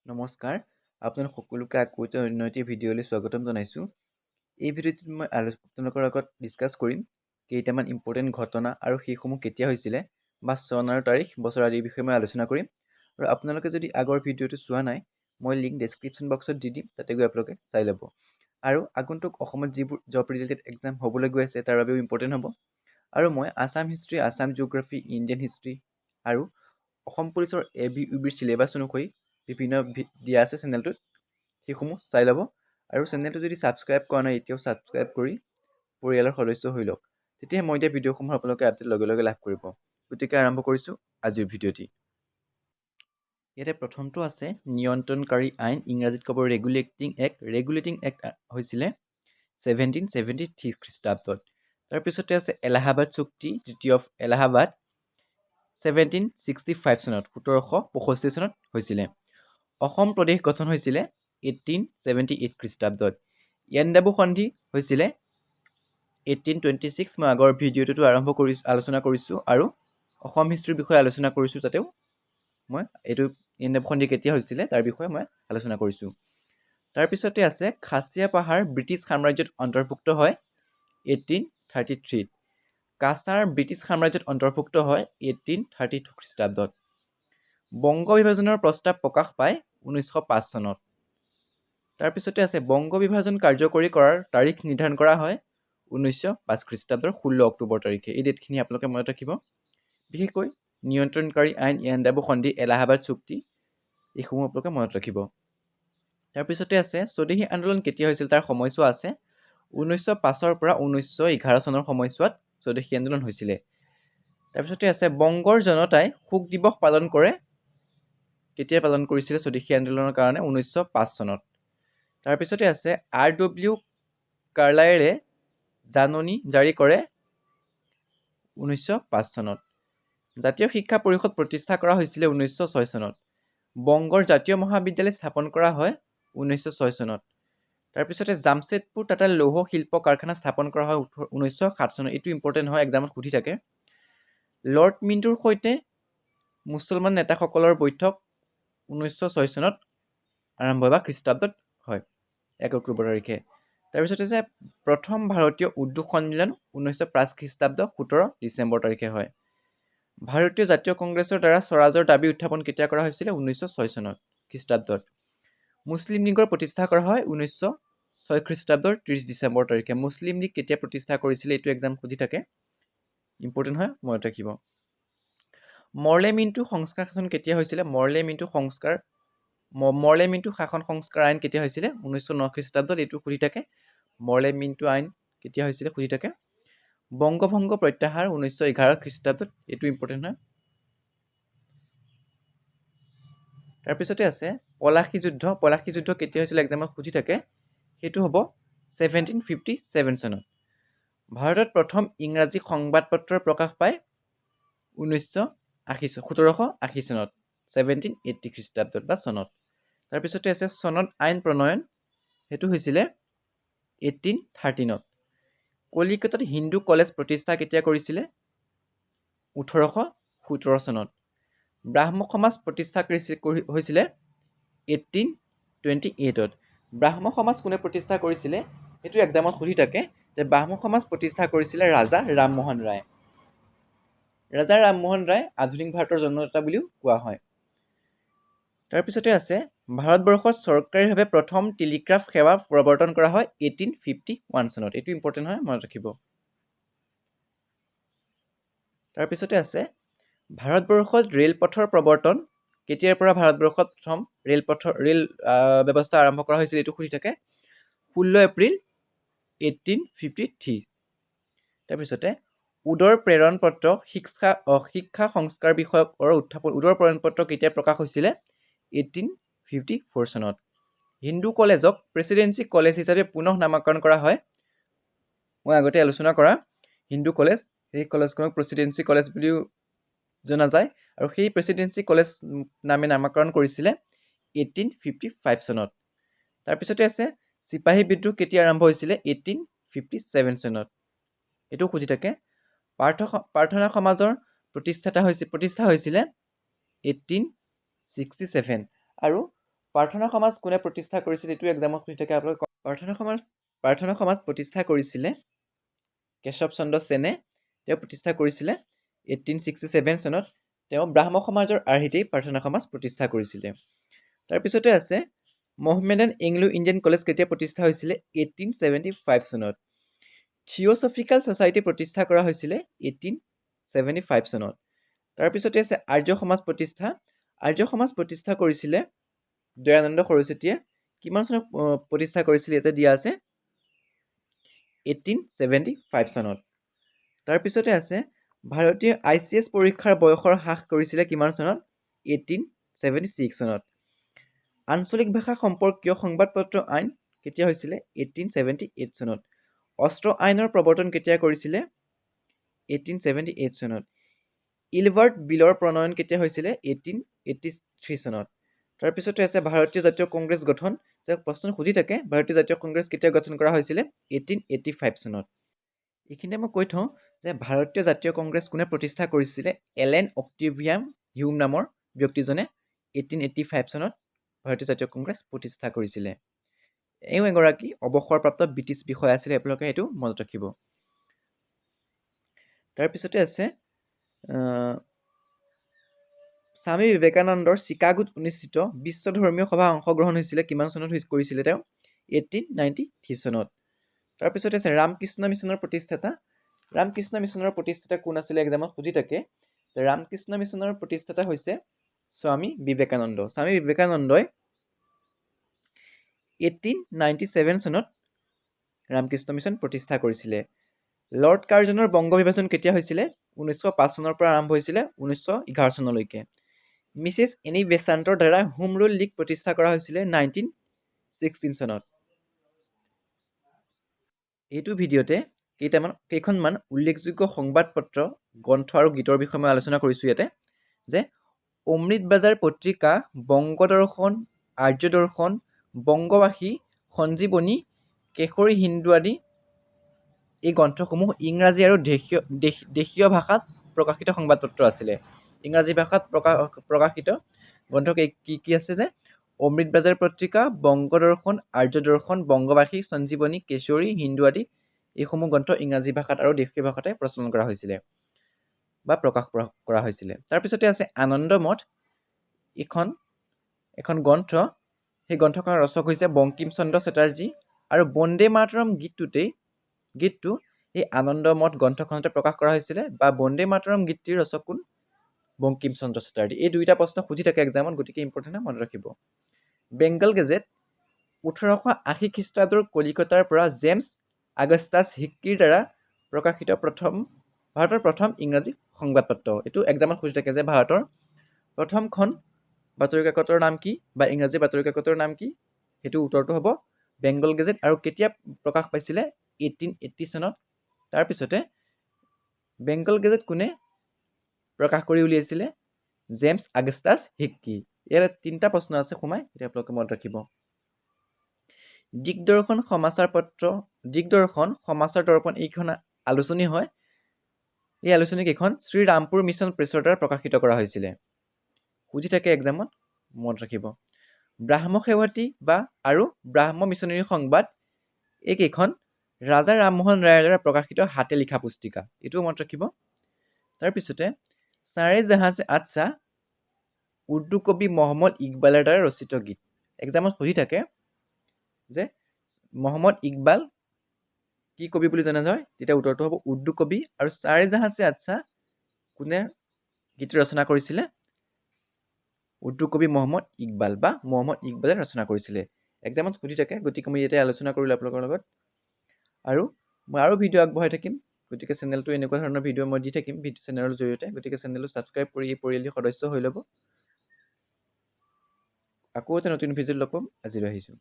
নমস্কাৰ আপোনালোক সকলোকে আকৌ এটা অন্য এটি ভিডিঅ'লৈ স্বাগতম জনাইছোঁ। এই ভিডিঅ'টোত মই আপোনালোকৰ আগত ডিছকাছ কৰিম কেইটামান ইম্পৰ্টেণ্ট ঘটনা আৰু সেইসমূহ কেতিয়া হৈছিলে বা চন আৰু তাৰিখ বছৰ আদিৰ বিষয়ে মই আলোচনা কৰিম। আৰু আপোনালোকে যদি আগৰ ভিডিঅ'টো চোৱা নাই মই লিংক ডেছক্ৰিপশ্যন বক্সত দি দিম, তাতে গৈ আপোনালোকে চাই ল'ব। আৰু আগন্তুক অসমত যিবোৰ জব ৰিলেটেড এক্সাম হ'বলৈ গৈ আছে তাৰ বাবেও ইম্পৰ্টেণ্ট হ'ব। আৰু মই Assam history, Assam geography, Indian history আৰু অসম পুলিচৰ ABUBৰ চিলেবাছ অনুসৰি বিভিন্ন দিয়া আছে চেনেলটোত, সেইসমূহ চাই ল'ব। আৰু চেনেলটো যদি ছাবস্ক্ৰাইব কৰা নাই এতিয়াও ছাবস্ক্ৰাইব কৰি পৰিয়ালৰ সদস্য হৈ লওক, তেতিয়াহে মই দিয়া ভিডিঅ'সমূহ আপোনালোকে আপডেট লগে লগে লাভ কৰিব। গতিকে আৰম্ভ কৰিছোঁ আজিৰ ভিডিঅ'টি। ইয়াতে প্ৰথমটো আছে নিয়ন্ত্ৰণকাৰী আইন, ইংৰাজীত ক'ব ৰেগুলেটিং এক্ট। ৰেগুলেটিং এক্ট হৈছিলে 1773 খ্ৰীষ্টাব্দত। তাৰপিছতে আছে এলাহাবাদ চুক্তি, ট্ৰিটি অফ এলাহাবাদ 1765 চনত, 1765 চনত হৈছিলে। অসম প্ৰদেশ গঠন হৈছিলে 1878 খ্ৰীষ্টাব্দত। ইয়াণ্ডাবু সন্ধি হৈছিলে 1826। মই আগৰ ভিডিঅ'টোতো আলোচনা কৰিছোঁ আৰু অসম হিষ্ট্ৰীৰ বিষয়ে আলোচনা কৰিছোঁ, তাতেও মই এইটো ইয়াণ্ডাবু সন্ধি কেতিয়া হৈছিলে তাৰ বিষয়ে মই আলোচনা কৰিছোঁ। তাৰপিছতে আছে খাচীয়া পাহাৰ ব্ৰিটিছ সাম্ৰাজ্যত অন্তৰ্ভুক্ত হয় 1833। কাছাৰ ব্ৰিটিছ সাম্ৰাজ্যত অন্তৰ্ভুক্ত হয় 1832 খ্ৰীষ্টাব্দত। বংগ বিভাজনৰ প্ৰস্তাৱ প্ৰকাশ পায় 1905 চনত। তাৰপিছতে আছে বংগ বিভাজন কাৰ্যকৰী কৰাৰ তাৰিখ নিৰ্ধাৰণ কৰা হয় 1905 খ্ৰীষ্টাব্দৰ 16 অক্টোবৰ তাৰিখে। এই ডেটখিনি আপোনালোকে মনত ৰাখিব। বিশেষকৈ নিয়ন্ত্ৰণকাৰী আইন, ইয়াণ্ডাবু সন্ধি, এলাহাবাদ চুক্তি এইসমূহ আপোনালোকে মনত ৰাখিব। তাৰপিছতে আছে স্বদেশী আন্দোলন কেতিয়া হৈছিল তাৰ সময়ছোৱা আছে 1905 পৰা 1911 চনৰ সময়ছোৱাত স্বদেশী আন্দোলন হৈছিলে। তাৰপিছতে আছে বংগৰ জনতাই শোক দিৱস পালন কৰে, কেতিয়া পালন কৰিছিলে স্বদেশী আন্দোলনৰ কাৰণে 1905 চনত। তাৰপিছতে আছে RW কাৰ্লাইৰে জাননী জাৰি কৰে 1905 চনত। জাতীয় শিক্ষা পৰিষদ প্ৰতিষ্ঠা কৰা হৈছিলে 1906 চনত। বংগৰ জাতীয় মহাবিদ্যালয় স্থাপন কৰা হয় 1906 চনত। তাৰপিছতে জামছেদপুৰ টাটা লৌহ শিল্প কাৰখানা স্থাপন কৰা হয় 1907 চনত। এইটো ইম্পৰ্টেণ্ট হয়, এক্সামত সুধি থাকে। লৰ্ড মিণ্টুৰ সৈতে মুছলমান নেতাসকলৰ বৈঠক 1906 চনত আৰম্ভ হয় বা খ্ৰীষ্টাব্দত হয়, 1 অক্টোবৰ তাৰিখে। তাৰপিছতে যে প্ৰথম ভাৰতীয় উদ্যোগ সন্মিলন 1905 খ্ৰীষ্টাব্দ 17 ডিচেম্বৰ তাৰিখে হয়। ভাৰতীয় জাতীয় কংগ্ৰেছৰ দ্বাৰা স্বৰাজৰ দাবী উত্থাপন কেতিয়া কৰা হৈছিলে 1906 চনত খ্ৰীষ্টাব্দত। মুছলিম লীগৰ প্ৰতিষ্ঠা কৰা হয় 1906 খ্ৰীষ্টাব্দৰ 30 ডিচেম্বৰ তাৰিখে। মুছলিম লীগ কেতিয়া প্ৰতিষ্ঠা কৰিছিলে এইটো এক্সাম সুধি থাকে, ইম্পৰ্টেণ্ট হয়, মনত ৰাখিব। মৰলে মিণ্টু সংস্কাৰ শাসন কেতিয়া হৈছিলে? মৰলে মিণ্টু শাসন সংস্কাৰ আইন কেতিয়া হৈছিলে 1909 খ্ৰীষ্টাব্দত। এইটো সুধি থাকে। মৰলে মিণ্টু আইন কেতিয়া হৈছিলে সুধি থাকে। বংগভংগ প্ৰত্যাহাৰ 1911 খ্ৰীষ্টাব্দত, এইটো ইম্পৰ্টেণ্ট হয়। তাৰপিছতে আছে পলাশী যুদ্ধ। পলাশী যুদ্ধ কেতিয়া হৈছিলে এক্সামত সুধি থাকে, সেইটো হ'ব 1757 চনত। ভাৰতত প্ৰথম ইংৰাজী সংবাদপত্ৰ প্ৰকাশ পায় 1780 চনত, 1780 খ্ৰীষ্টাব্দত বা চনত। তাৰপিছতে আছে চনত আইন প্ৰণয়ন, সেইটো হৈছিলে 1813ত। কলিকতাত হিন্দু কলেজ প্ৰতিষ্ঠা কেতিয়া কৰিছিলে 1817 চনত। ব্ৰাহ্ম সমাজ প্ৰতিষ্ঠা হৈছিলে 1828ত। ব্ৰাহ্ম সমাজ কোনে প্ৰতিষ্ঠা কৰিছিলে সেইটো এক্সামত সুধি থাকে, যে ব্ৰাহ্ম সমাজ প্ৰতিষ্ঠা কৰিছিলে ৰাজা ৰামমোহন ৰায়। ৰাজা ৰামমোহন ৰায় আধুনিক ভাৰতৰ জন্মদাতা বুলিও কোৱা হয়। তাৰপিছতে আছে ভাৰতবৰ্ষত চৰকাৰীভাৱে প্ৰথম টেলিগ্ৰাফ সেৱা প্ৰৱৰ্তন কৰা হয় 1851 চনত। এইটো ইম্পৰ্টেণ্ট হয়, মনত ৰাখিব। তাৰপিছতে আছে ভাৰতবৰ্ষত ৰেলপথৰ প্ৰৱৰ্তন কেতিয়াৰ পৰা ভাৰতবৰ্ষত প্ৰথম ৰেল ব্যৱস্থা আৰম্ভ কৰা হৈছিল এইটো সুধি থাকে, 16 এপ্ৰিল 1853। তাৰপিছতে উদৰ প্ৰেৰণ পত্ৰ শিক্ষা সংস্কাৰ বিষয়কৰ উত্থাপন। উদৰ প্ৰেৰণ পত্ৰ কেতিয়া প্ৰকাশ হৈছিলে 1854 চনত। হিন্দু কলেজক প্ৰেচিডেন্সি কলেজ হিচাপে পুনঃ নামাকৰণ কৰা হয়। মই আগতে আলোচনা কৰা হিন্দু কলেজ, সেই কলেজখনক প্ৰেচিডেন্সি কলেজ বুলিও জনা যায়, আৰু সেই প্ৰেচিডেন্সি কলেজ নামে নামাকৰণ কৰিছিলে 1855 চনত। তাৰপিছতে আছে চিপাহী বিদ্ৰোহ কেতিয়া আৰম্ভ হৈছিলে 1857 চনত। এইটো সুধি থাকে। প্ৰাৰ্থনা সমাজৰ প্ৰতিষ্ঠা হৈছিলে 1867, আৰু প্ৰাৰ্থনা সমাজ কোনে প্ৰতিষ্ঠা কৰিছিল এইটো এক্সামত সুধি থাকে আপোনালোকে। প্ৰাৰ্থনা সমাজ প্ৰতিষ্ঠা কৰিছিলে কেশৱ চন্দ্ৰ সেনে। তেওঁ প্ৰতিষ্ঠা কৰিছিলে 1867 চনত। তেওঁ ব্ৰাহ্ম সমাজৰ আৰ্হিতেই প্ৰাৰ্থনা সমাজ প্ৰতিষ্ঠা কৰিছিলে। তাৰপিছতে আছে মহমেডান এংলো ইণ্ডিয়ান কলেজ কেতিয়া প্ৰতিষ্ঠা হৈছিলে? 1875 চনত। থিঅ'চফিকেল ছ'চাইটি প্ৰতিষ্ঠা কৰা হৈছিলে 1875 চনত। তাৰপিছতে আছে আৰ্য সমাজ প্ৰতিষ্ঠা। আৰ্য সমাজ প্ৰতিষ্ঠা কৰিছিলে দয়ানন্দ সৰস্বতীয়ে। কিমান চনত প্ৰতিষ্ঠা কৰিছিলে ইয়াতে দিয়া আছে? 1875 চনত। তাৰপিছতে আছে ভাৰতীয় ICS পৰীক্ষাৰ বয়সৰ হ্ৰাস কৰিছিলে কিমান চনত? 1876 চনত। আঞ্চলিক ভাষা সম্পৰ্কীয় সংবাদপত্ৰ আইন কেতিয়া হৈছিলে? 1878 চনত। অস্ত্ৰ আইনৰ প্ৰৱৰ্তন কেতিয়া কৰিছিলে? 1878 চনত। ইলবাৰ্ট বিলৰ প্ৰণয়ন কেতিয়া হৈছিলে? 1883 চনত। তাৰপিছতে আছে ভাৰতীয় জাতীয় কংগ্ৰেছ গঠন। যে প্ৰশ্ন সুধি থাকে ভাৰতীয় জাতীয় কংগ্ৰেছ কেতিয়া গঠন কৰা হৈছিলে? 1885 চনত। এইখিনিতে মই কৈ থওঁ যে ভাৰতীয় জাতীয় কংগ্ৰেছ কোনে প্ৰতিষ্ঠা কৰিছিলে? এলেন অক্টেভিয়ান হিউম নামৰ ব্যক্তিজনে 1885 চনত ভাৰতীয় জাতীয় কংগ্ৰেছ প্ৰতিষ্ঠা কৰিছিলে। এওঁ এগৰাকী অৱসৰপ্ৰাপ্ত ব্ৰিটিছ বিষয়া আছিলে, আপোনালোকে এইটো মনত ৰাখিব। তাৰপিছতে আছে স্বামী বিবেকানন্দৰ চিকাগোত অনুষ্ঠিত বিশ্ব ধৰ্মীয় সভা অংশগ্ৰহণ হৈছিলে কিমান চনত কৰিছিলে তেওঁ? 1893 চনত। তাৰপিছতে আছে ৰামকৃষ্ণ মিছনৰ প্ৰতিষ্ঠাতা। ৰামকৃষ্ণ মিছনৰ প্ৰতিষ্ঠাতা কোন আছিলে এক্সামত সুধি থাকে। ৰামকৃষ্ণ মিছনৰ প্ৰতিষ্ঠাতা হৈছে স্বামী বিবেকানন্দ। স্বামী বিবেকানন্দই 1897 চনত ৰামকৃষ্ণ মিছন প্ৰতিষ্ঠা কৰিছিলে। লৰ্ড কাৰ্জনৰ বংগ বিভাজন কেতিয়া হৈছিলে? 1905 চনৰ পৰা আৰম্ভ হৈছিলে 1911 চনলৈকে। মিছেছ এনি বেচাণ্টৰ দ্বাৰা হোম ৰুল লীগ প্ৰতিষ্ঠা কৰা হৈছিলে 1916 চনত। এইটো ভিডিঅ'তে কেইখনমান উল্লেখযোগ্য সংবাদপত্ৰ, গ্ৰন্থ আৰু গীতৰ বিষয়ে মই আলোচনা কৰিছোঁ ইয়াতে। যে অমৃতবাজাৰ পত্ৰিকা, বংগদৰ্শন, আৰ্য দৰ্শন, বংগবাসী, সঞ্জীৱনী, কেশৰী হিন্দু আদি এই গ্ৰন্থসমূহ ইংৰাজী আৰু দেশীয় ভাষাত প্ৰকাশিত সংবাদপত্ৰ আছিলে। ইংৰাজী ভাষাত প্ৰকাশিত গ্ৰন্থ কি আছে? যে অমৃতবাজাৰ পত্ৰিকা, বংগদৰ্শন, আৰ্য দৰ্শন, বংগবাসী, সঞ্জীৱনী, কেশৰী হিন্দু আদি এইসমূহ গ্ৰন্থ ইংৰাজী ভাষাত আৰু দেশীয় ভাষাতে প্ৰচলন কৰা হৈছিলে বা প্ৰকাশ কৰা হৈছিলে। তাৰপিছতে আছে আনন্দমঠ। এখন গ্ৰন্থ। সেই গ্ৰন্থখনৰ ৰচক হৈছে বংকিম চন্দ্ৰ চেটাৰ্জী। আৰু বন্দে মাতৰম গীতটো এই আনন্দমঠ গ্ৰন্থখনতে প্ৰকাশ কৰা হৈছিলে বা বন্দে মাতৰম গীতটিৰ ৰচক কোন? বংকিম চন্দ্ৰ চেটাৰ্জী। এই দুইটা প্ৰশ্ন সুধি থাকে এক্সামত, গতিকে ইম্পৰ্টেণ্ট মনত ৰাখিব। বেংগল গেজেট 1880 খ্ৰীষ্টাব্দৰ কলিকতাৰ পৰা জেমছ আগষ্টাছ হিক্কিৰ দ্বাৰা প্ৰকাশিত ভাৰতৰ প্ৰথম ইংৰাজী সংবাদপত্ৰ। এইটো এক্সামত সুধি থাকে যে ভাৰতৰ প্ৰথমখন বাতৰি কাকতৰ নাম কি বা ইংৰাজী বাতৰি কাকতৰ নাম কি? সেইটো উত্তৰটো হ'ব বেংগল গেজেট। আৰু কেতিয়া প্ৰকাশ পাইছিলে? 1880 চনত। তাৰপিছতে বেংগল গেজেট কোনে প্ৰকাশ কৰি উলিয়াইছিলে? জেমছ আগষ্টাছ হিক্কি। ইয়াৰে 3টা প্ৰশ্ন আছে সোমাই, এতিয়া আপোনালোকে মনত ৰাখিব। দিগদৰ্শন সমাচাৰ দৰ্পণ এইখন আলোচনী হয়। এই আলোচনী কেইখন শ্ৰীৰামপুৰ মিছন প্ৰেছৰ দ্বাৰা প্ৰকাশিত কৰা হৈছিলে। সুধি থাকে এক্সামত, মনত ৰাখিব। ব্ৰাহ্ম সেৱাতী আৰু ব্ৰাহ্ম মিছনেৰী সংবাদ এইকেইখন ৰাজা ৰামমোহন ৰায়ৰ দ্বাৰা প্ৰকাশিত হাতে লিখা পুস্তিকা। এইটোও মনত ৰাখিব। তাৰপিছতে চাৰে জাহাজে আচ্ছা উৰ্দু কবি মহম্মদ ইকবালৰ দ্বাৰা ৰচিত গীত। এক্সামত সুধি থাকে যে মহম্মদ ইকবাল কি কবি বুলি জনা যায়? তেতিয়া উত্তৰটো হ'ব উৰ্দু কবি। আৰু চাৰে জাহাজে আচ্ছা কোনে গীত ৰচনা কৰিছিলে? উৰ্দু কবি মহম্মদ ইকবাল বা মহম্মদ ইকবালে ৰচনা কৰিছিলে। এক্সামত সুধি থাকে, গতিকে মই ইয়াতে আলোচনা কৰিলোঁ আপোনালোকৰ লগত। আৰু মই আৰু ভিডিঅ' আগবঢ়াই থাকিম, গতিকে চেনেলটো এনেকুৱা ধৰণৰ ভিডিঅ' মই দি থাকিম চেনেলৰ জৰিয়তে। গতিকে চেনেলটো ছাবস্ক্ৰাইব কৰি এই পৰিয়ালৰ সদস্য হৈ ল'ব। আকৌ এটা নতুন ভিডিঅ'ত লগ পাম। আজিলৈ আহিছোঁ।